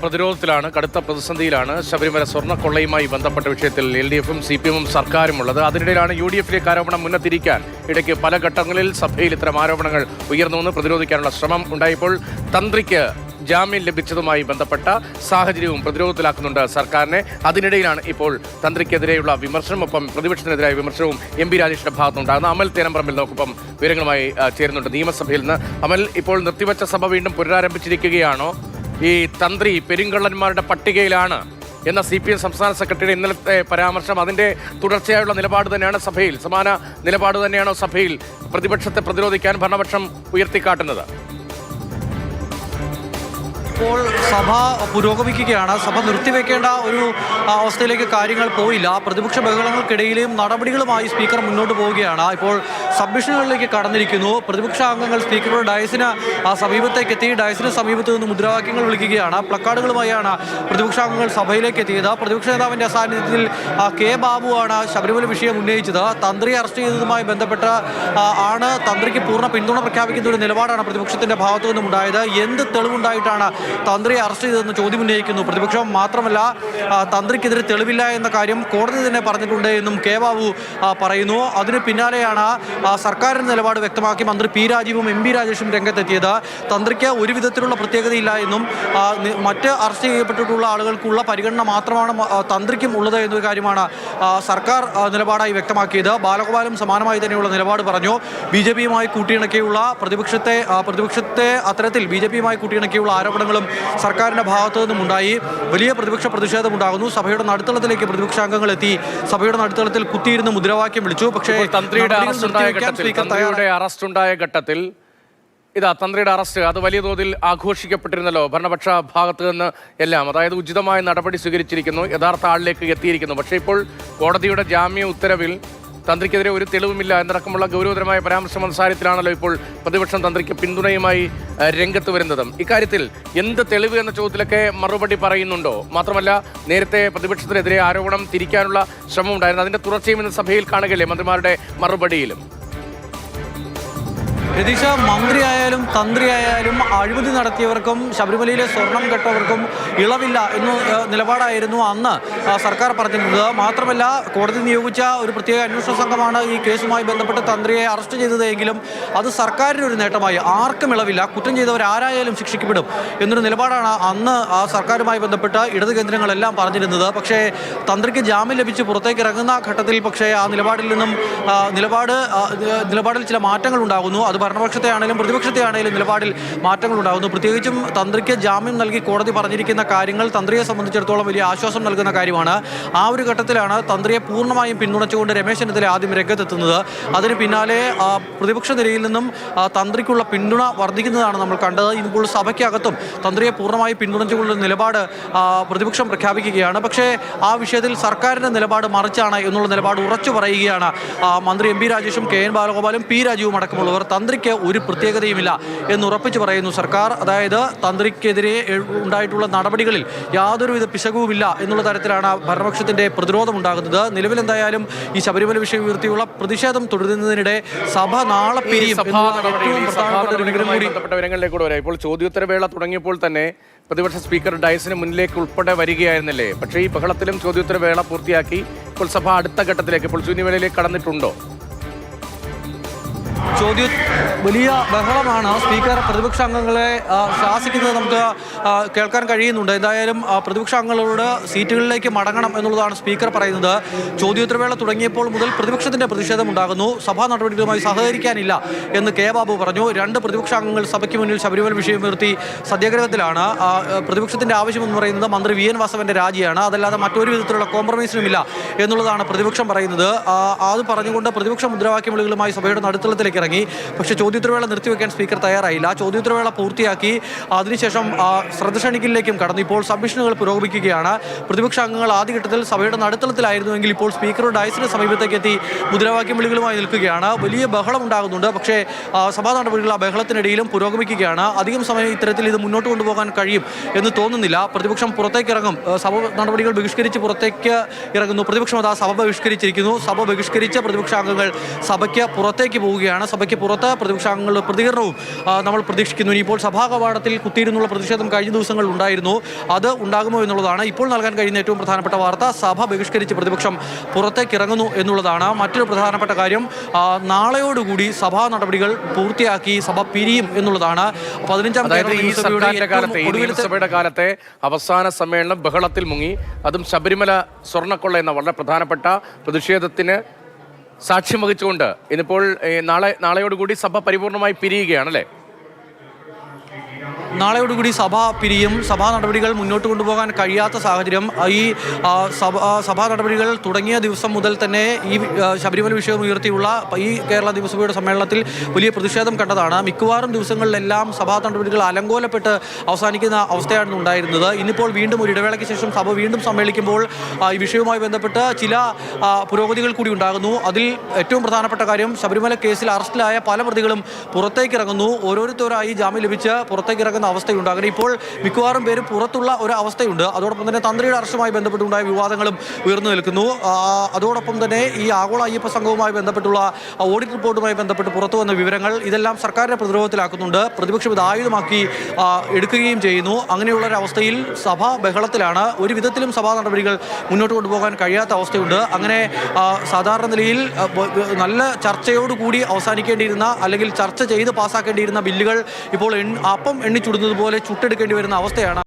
പ്രതിരോധത്തിലാണ്, കടുത്ത പ്രതിസന്ധിയിലാണ് ശബരിമല സ്വർണ്ണക്കൊള്ളയുമായി ബന്ധപ്പെട്ട വിഷയത്തിൽ LDF-ഉം CPM-ഉം സർക്കാരും ഉള്ളത്. അതിനിടയിലാണ് UDF-ലേക്ക് ആരോപണം മുന്നത്തിരിക്കാൻ ഇടയ്ക്ക് പല ഘട്ടങ്ങളിൽ സഭയിൽ ഇത്തരം ആരോപണങ്ങൾ ഉയർന്നുവന്ന് പ്രതിരോധിക്കാനുള്ള ശ്രമം ഉണ്ടായപ്പോൾ തന്ത്രിക്ക് ജാമ്യം ലഭിച്ചതുമായി ബന്ധപ്പെട്ട സാഹചര്യവും പ്രതിരോധത്തിലാക്കുന്നുണ്ട് സർക്കാരിനെ. അതിനിടയിലാണ് ഇപ്പോൾ തന്ത്രിക്കെതിരെയുള്ള വിമർശനം, ഒപ്പം പ്രതിപക്ഷത്തിനെതിരായ വിമർശനവും MP രാജേഷിന്റെ ഭാഗത്തുനിന്നുണ്ടാകുന്ന. അമൽ തേനമ്പ്രമ്പിൽ നമുക്കിപ്പം വിവരങ്ങളുമായി ചേരുന്നുണ്ട് നിയമസഭയിൽ നിന്ന്. അമൽ, ഇപ്പോൾ നിർത്തിവച്ച സഭ വീണ്ടും പുനരാരംഭിച്ചിരിക്കുകയാണോ? ഈ തന്ത്രി പെരുങ്കള്ളന്മാരുടെ പട്ടികയിലാണ് എന്ന CPM സംസ്ഥാന സെക്രട്ടറിയുടെ ഇന്നലത്തെ പരാമർശം, അതിൻ്റെ തുടർച്ചയായുള്ള നിലപാട് തന്നെയാണ് സഭയിൽ, സമാന നിലപാട് തന്നെയാണോ സഭയിൽ പ്രതിപക്ഷത്തെ പ്രതിരോധിക്കാൻ ഭരണപക്ഷം ഉയർത്തിക്കാട്ടുന്നത്? ഇപ്പോൾ സഭ പുരോഗമിക്കുകയാണ്. സഭ നിർത്തിവെക്കേണ്ട ഒരു അവസ്ഥയിലേക്ക് കാര്യങ്ങൾ പോയില്ല. പ്രതിപക്ഷ ബഹളങ്ങൾക്കിടയിലും നടപടികളുമായി സ്പീക്കർ മുന്നോട്ട് പോവുകയാണ്. ഇപ്പോൾ സബ്മിഷനുകളിലേക്ക് കടന്നിരിക്കുന്നു. പ്രതിപക്ഷ അംഗങ്ങൾ സ്പീക്കറുടെ ഡയസിന് സമീപത്തേക്ക് എത്തി. ഡയസിന് സമീപത്ത് നിന്ന് മുദ്രാവാക്യങ്ങൾ വിളിക്കുകയാണ്. പ്ലക്കാർഡുകളുമായാണ് പ്രതിപക്ഷ അംഗങ്ങൾ സഭയിലേക്ക് എത്തിയത്. പ്രതിപക്ഷ നേതാവിൻ്റെ സാന്നിധ്യത്തിൽ K. ബാബുവാണ് ശബരിമല വിഷയം ഉന്നയിച്ചത്. തന്ത്രിയെ അറസ്റ്റ് ചെയ്തതുമായി ബന്ധപ്പെട്ട് ആണ് തന്ത്രിക്ക് പൂർണ്ണ പിന്തുണ പ്രഖ്യാപിക്കുന്ന ഒരു നിലപാടാണ് പ്രതിപക്ഷത്തിൻ്റെ ഭാഗത്തു നിന്നും ഉണ്ടായത്. എന്ത് തെളിവുണ്ടായിട്ടാണ് തന്ത്രിയെ അറസ്റ്റ് ചെയ്തതെന്ന് ചോദ്യം ഉന്നയിക്കുന്നു പ്രതിപക്ഷം. മാത്രമല്ല, തന്ത്രിക്കെതിരെ തെളിവില്ല എന്ന കാര്യം കോടതി തന്നെ പറഞ്ഞിട്ടുണ്ട് എന്നും K. ബാബു പറയുന്നു. അതിന് പിന്നാലെയാണ് സർക്കാരിൻ്റെ നിലപാട് വ്യക്തമാക്കി മന്ത്രി P. രാജീവും MP രാജേഷും രംഗത്തെത്തിയത്. തന്ത്രിക്ക് ഒരു വിധത്തിലുള്ള പ്രത്യേകതയില്ല എന്നും മറ്റ് അറസ്റ്റ് ചെയ്യപ്പെട്ടിട്ടുള്ള ആളുകൾക്കുള്ള പരിഗണന മാത്രമാണ് തന്ത്രിക്കും ഉള്ളത് എന്നൊരു കാര്യമാണ് സർക്കാർ നിലപാടായി വ്യക്തമാക്കിയത്. ബാലഗോപാലും സമാനമായി തന്നെയുള്ള നിലപാട് പറഞ്ഞു. BJP-യുമായി കൂട്ടിയിണക്കിയുള്ള പ്രതിപക്ഷത്തെ അത്തരത്തിൽ BJP-യുമായി കൂട്ടിയിണക്കിയുള്ള ആരോപണങ്ങളും സർക്കാരിന്റെ ഭാഗത്തു നിന്നും ഉണ്ടായി. വലിയ പ്രതിപക്ഷ പ്രതിഷേധമുണ്ടാകുന്നു. സഭയുടെ നടുത്തളത്തിലേക്ക് പ്രതിപക്ഷാംഗങ്ങൾ എത്തി. സഭയുടെ നടുത്തളത്തിൽ കുത്തിയിരുന്ന് മുദ്രാവാക്യം വിളിച്ചു. പക്ഷേ തന്ത്രിയുടെ അറസ്റ്റ് ഉണ്ടായ ഘട്ടത്തിൽ തന്ത്രിയുടെ അറസ്റ്റ് അത് വലിയ തോതിൽ ആഘോഷിക്കപ്പെട്ടിരുന്നല്ലോ ഭരണപക്ഷ ഭാഗത്ത് നിന്ന് എല്ലാം. അതായത് ഉചിതമായ നടപടി സ്വീകരിച്ചിരിക്കുന്നു, യഥാർത്ഥ ആളിലേക്ക് എത്തിയിരിക്കുന്നു. പക്ഷേ ഇപ്പോൾ കോടതിയുടെ ജാമ്യ ഉത്തരവിൽ തന്ത്രിക്കെതിരെ ഒരു തെളിവുമില്ല എന്നടക്കമുള്ള ഗൗരവതരമായ പരാമർശം വന്ന സാഹചര്യത്തിലാണല്ലോ ഇപ്പോൾ പ്രതിപക്ഷം തന്ത്രിക്ക് പിന്തുണയുമായി രംഗത്ത് വരുന്നതും. ഇക്കാര്യത്തിൽ എന്ത് തെളിവ് എന്ന ചോദ്യത്തിലൊക്കെ മറുപടി പറയുന്നുണ്ടോ? മാത്രമല്ല, നേരത്തെ പ്രതിപക്ഷത്തിനെതിരെ ആരോപണം തിരിക്കാനുള്ള ശ്രമം ഉണ്ടായിരുന്നു. അതിന്റെ തുടർച്ചയും ഇന്ന് സഭയിൽ കാണുകയല്ലേ മന്ത്രിമാരുടെ മറുപടിയിലും? രതീഷ, മന്ത്രിയായാലും തന്ത്രിയായാലും അഴിമതി നടത്തിയവർക്കും ശബരിമലയിലെ സ്വർണം കെട്ടവർക്കും ഇളവില്ല എന്ന നിലപാടായിരുന്നു അന്ന് സർക്കാർ പറഞ്ഞിരുന്നത്. മാത്രമല്ല, കോടതി നിയോഗിച്ച ഒരു പ്രത്യേക അന്വേഷണ സംഘമാണ് ഈ കേസുമായി ബന്ധപ്പെട്ട് തന്ത്രിയെ അറസ്റ്റ് ചെയ്തതെങ്കിലും അത് സർക്കാരിന് ഒരു നേട്ടമായി. ആർക്കും ഇളവില്ല, കുറ്റം ചെയ്തവർ ആരായാലും ശിക്ഷിക്കപ്പെടും എന്നൊരു നിലപാടാണ് അന്ന് ആ സർക്കാരുമായി ബന്ധപ്പെട്ട് ഇടത് കേന്ദ്രങ്ങളെല്ലാം പറഞ്ഞിരുന്നത്. പക്ഷേ തന്ത്രിക്ക് ജാമ്യം ലഭിച്ച് പുറത്തേക്ക് ഇറങ്ങുന്ന ഘട്ടത്തിൽ പക്ഷേ ആ നിലപാടിൽ നിന്നും നിലപാടിൽ ചില മാറ്റങ്ങൾ ഉണ്ടാകുന്നു. അത് ഭരണപക്ഷത്തെ ആണെങ്കിലും പ്രതിപക്ഷത്തെ ആണെങ്കിലും നിലപാടിൽ മാറ്റങ്ങൾ ഉണ്ടാകുന്നു. പ്രത്യേകിച്ചും തന്ത്രിക്ക് ജാമ്യം നൽകി കോടതി പറഞ്ഞിരിക്കുന്ന കാര്യങ്ങൾ തന്ത്രിയെ സംബന്ധിച്ചിടത്തോളം വലിയ ആശ്വാസം നൽകുന്ന കാര്യമാണ്. ആ ഒരു ഘട്ടത്തിലാണ് തന്ത്രിയെ പൂർണ്ണമായും പിന്തുണച്ചുകൊണ്ട് രമേശ് ചെന്നിത്തല ആദ്യം രംഗത്തെത്തുന്നത്. അതിന് പിന്നാലെ പ്രതിപക്ഷ നിരയിൽ നിന്നും തന്ത്രിക്കുള്ള പിന്തുണ വർദ്ധിക്കുന്നതാണ് നമ്മൾ കണ്ടത്. ഇപ്പോൾ സഭയ്ക്കകത്തും തന്ത്രിയെ പൂർണ്ണമായി പിന്തുണച്ചുകൊണ്ടുള്ള നിലപാട് പ്രതിപക്ഷം പ്രഖ്യാപിക്കുകയാണ്. പക്ഷേ ആ വിഷയത്തിൽ സർക്കാരിൻ്റെ നിലപാട് മറിച്ചാണ് എന്നുള്ള നിലപാട് ഉറച്ചു പറയുകയാണ് മന്ത്രി MP രാജേഷും KN ബാലഗോപാലും P. രാജീവും അടക്കമുള്ളവർ. തന്ത്രിക്ക് ഒരു പ്രത്യേകതയുമില്ല എന്ന് ഉറപ്പിച്ചു പറയുന്നു സർക്കാർ. അതായത് തന്ത്രിക്കെതിരെ ഉണ്ടായിട്ടുള്ള നടപടികളിൽ യാതൊരുവിധ പിശകുമില്ല എന്നുള്ള തരത്തിലാണ് ഭരണപക്ഷത്തിന്റെ പ്രതിരോധം ഉണ്ടാകുന്നത്. നിലവിൽ എന്തായാലും ഈ ശബരിമല വിഷയം ഉയർത്തിയുള്ള പ്രതിഷേധം തുടരുന്നതിനിടെ സഭ നാളെ പിരിയും. ഇപ്പോൾ ചോദ്യോത്തരവേള തുടങ്ങിയപ്പോൾ തന്നെ പ്രതിപക്ഷ സ്പീക്കർ ഡയസിന് മുന്നിലേക്ക് ഉൾപ്പെടെ വരികയായിരുന്നില്ലേ? പക്ഷേ ഈ ബഹളത്തിലും ചോദ്യോത്തരവേള പൂർത്തിയാക്കി ഇപ്പോൾ സഭ അടുത്ത ഘട്ടത്തിലേക്ക്, ഇപ്പോൾ ശൂന്യവേളയിലേക്ക് കടന്നിട്ടുണ്ടോ? വലിയ ബഹളമാണ്. സ്പീക്കർ പ്രതിപക്ഷ അംഗങ്ങളെ ശാസിക്കുന്നത് നമുക്ക് കേൾക്കാൻ കഴിയുന്നുണ്ട്. എന്തായാലും പ്രതിപക്ഷ അംഗങ്ങളോട് സീറ്റുകളിലേക്ക് മടങ്ങണം എന്നുള്ളതാണ് സ്പീക്കർ പറയുന്നത്. ചോദ്യോത്തരവേള തുടങ്ങിയപ്പോൾ മുതൽ പ്രതിപക്ഷത്തിന്റെ പ്രതിഷേധം ഉണ്ടാകുന്നു. സഭാ നടപടികളുമായി സഹകരിക്കാനില്ല എന്ന് K. ബാബു പറഞ്ഞു. 2 പ്രതിപക്ഷ അംഗങ്ങൾ സഭയ്ക്ക് മുന്നിൽ ശബരിമല വിഷയം ഉയർത്തി സത്യാഗ്രഹത്തിലാണ്. പ്രതിപക്ഷത്തിന്റെ ആവശ്യമെന്ന് പറയുന്നത് മന്ത്രി VN വാസവന്റെ രാജിയാണ്. അതല്ലാതെ മറ്റൊരു വിധത്തിലുള്ള കോംപ്രമൈസിനുമില്ല എന്നുള്ളതാണ് പ്രതിപക്ഷം പറയുന്നത്. അത് പറഞ്ഞുകൊണ്ട് പ്രതിപക്ഷ മുദ്രാവാക്യം വിളികളുമായി സഭയുടെ നടുത്തളത്തിലേക്ക് ഇറങ്ങി. പക്ഷേ ചോദ്യോത്തരവേള നിർത്തിവെക്കാൻ സ്പീക്കർ തയ്യാറായില്ല. ചോദ്യോത്തരവേള പൂർത്തിയാക്കി അതിനുശേഷം ശ്രദ്ധ ക്ഷണിക്കലിലേക്കും കടന്നു. ഇപ്പോൾ സബ്മിഷനുകൾ പുരോഗമിക്കുകയാണ്. പ്രതിപക്ഷ അംഗങ്ങൾ ആദ്യഘട്ടത്തിൽ സഭയുടെ നടുത്തളത്തിലായിരുന്നുവെങ്കിൽ ഇപ്പോൾ സ്പീക്കറുടെ ഡയസിന് സമീപത്തേക്ക് എത്തി മുദ്രാവാക്യം വിളികളുമായി നിൽക്കുകയാണ്. വലിയ ബഹളം ഉണ്ടാകുന്നുണ്ട്. പക്ഷേ സഭാ നടപടികൾ ആ ബഹളത്തിനിടയിലും പുരോഗമിക്കുകയാണ്. അധികം സമയം ഇത്തരത്തിൽ ഇത് മുന്നോട്ട് കൊണ്ടുപോകാൻ കഴിയും എന്ന് തോന്നുന്നില്ല. പ്രതിപക്ഷം പുറത്തേക്ക് ഇറങ്ങും. സഭ നടപടികൾ ബഹിഷ്കരിച്ച് പുറത്തേക്ക് ഇറങ്ങുന്നു. പ്രതിപക്ഷം സഭ ബഹിഷ്കരിച്ചിരിക്കുന്നു. സഭ ബഹിഷ്കരിച്ച പ്രതിപക്ഷ അംഗങ്ങൾ സഭയ്ക്ക് പുറത്തേക്ക് പോവുകയാണ്. സഭയ്ക്ക് പുറത്ത് പ്രതിപക്ഷാംഗങ്ങളുടെ പ്രതികരണവും നമ്മൾ പ്രതീക്ഷിക്കുന്നു. ഇനിയിപ്പോൾ സഭാ കവാടത്തിൽ കുത്തിയിരുന്നുള്ള പ്രതിഷേധം കഴിഞ്ഞ ദിവസങ്ങളിൽ ഉണ്ടായിരുന്നു. അത് ഉണ്ടാകുമോ എന്നുള്ളതാണ് ഇപ്പോൾ നൽകാൻ കഴിയുന്ന ഏറ്റവും പ്രധാനപ്പെട്ട വാർത്ത. സഭ ബഹിഷ്കരിച്ച് പ്രതിപക്ഷം പുറത്തേക്ക് ഇറങ്ങുന്നു എന്നുള്ളതാണ്. മറ്റൊരു പ്രധാനപ്പെട്ട കാര്യം, നാളെയോടുകൂടി സഭാ നടപടികൾ പൂർത്തിയാക്കി സഭ പിരിയും എന്നുള്ളതാണ്. 15ാം നിയമസഭയുടെ കാലത്തെ അവസാന സമ്മേളനം ബഹളത്തിൽ മുങ്ങി. അതും ശബരിമല സ്വർണ്ണക്കൊള്ള എന്ന വളരെ പ്രധാനപ്പെട്ട പ്രതിഷേധത്തിന് സാക്ഷ്യം വഹിച്ചുകൊണ്ട് ഇന്നിപ്പോൾ നാളെയോടുകൂടി സഭ പരിപൂർണമായി പിരിയുകയാണല്ലേ? നാളെയോടുകൂടി സഭ പിരിയും. സഭാ നടപടികൾ മുന്നോട്ട് കൊണ്ടുപോകാൻ കഴിയാത്ത സാഹചര്യം. ഈ സഭാ നടപടികൾ തുടങ്ങിയ ദിവസം മുതൽ തന്നെ ഈ ശബരിമല വിഷയം ഉയർത്തിയുള്ള ഈ കേരള നിയമസഭയുടെ സമ്മേളനത്തിൽ വലിയ പ്രതിഷേധം കണ്ടതാണ്. മിക്കവാറും ദിവസങ്ങളിലെല്ലാം സഭാ നടപടികൾ അലങ്കോലപ്പെട്ട് അവസാനിക്കുന്ന അവസ്ഥയാണ് ഉണ്ടായിരുന്നത്. ഇന്നിപ്പോൾ വീണ്ടും ഒരു ഇടവേളയ്ക്ക് ശേഷം സഭ വീണ്ടും സമ്മേളിക്കുമ്പോൾ ഈ വിഷയവുമായി ബന്ധപ്പെട്ട് ചില പുരോഗതികൾ കൂടി ഉണ്ടാകുന്നു. അതിൽ ഏറ്റവും പ്രധാനപ്പെട്ട കാര്യം, ശബരിമല കേസിൽ അറസ്റ്റിലായ പല പ്രതികളും പുറത്തേക്ക് ഇറങ്ങുന്നു. ഓരോരുത്തരായി ജാമ്യം ലഭിച്ച് പുറത്തേക്ക് ഇറങ്ങുന്ന അവസ്ഥയുണ്ടാകുന്നത്. ഇപ്പോൾ മിക്കവാറും പേര് പുറത്തുള്ള ഒരു അവസ്ഥയുണ്ട്. അതോടൊപ്പം തന്നെ തന്ത്രിയുടെ അറസ്റ്റുമായി ബന്ധപ്പെട്ടുണ്ടായ വിവാദങ്ങളും ഉയർന്നു നിൽക്കുന്നു. അതോടൊപ്പം തന്നെ ഈ ആഗോള അയ്യപ്പ സംഘവുമായി ബന്ധപ്പെട്ടുള്ള ഓഡിറ്റ് റിപ്പോർട്ടുമായി ബന്ധപ്പെട്ട് പുറത്തു വന്ന വിവരങ്ങൾ ഇതെല്ലാം സർക്കാരിനെ പ്രതിരോധത്തിലാക്കുന്നുണ്ട്. പ്രതിപക്ഷം ഇത് ആയുധമാക്കി എടുക്കുകയും ചെയ്യുന്നു. അങ്ങനെയുള്ളൊരവസ്ഥയിൽ സഭ ബഹളത്തിലാണ്. ഒരു വിധത്തിലും സഭാ നടപടികൾ മുന്നോട്ട് കൊണ്ടുപോകാൻ കഴിയാത്ത അവസ്ഥയുണ്ട്. അങ്ങനെ സാധാരണ നിലയിൽ നല്ല ചർച്ചയോടുകൂടി അവസാനിക്കേണ്ടിയിരുന്ന അല്ലെങ്കിൽ ചർച്ച ചെയ്ത് പാസ്സാക്കേണ്ടിയിരുന്ന ബില്ലുകൾ ഇപ്പോൾ അപ്പം എണ്ണിച്ചുടുന്നത് പോലെ ചുട്ടെടുക്കേണ്ടി വരുന്ന അവസ്ഥയാണ്.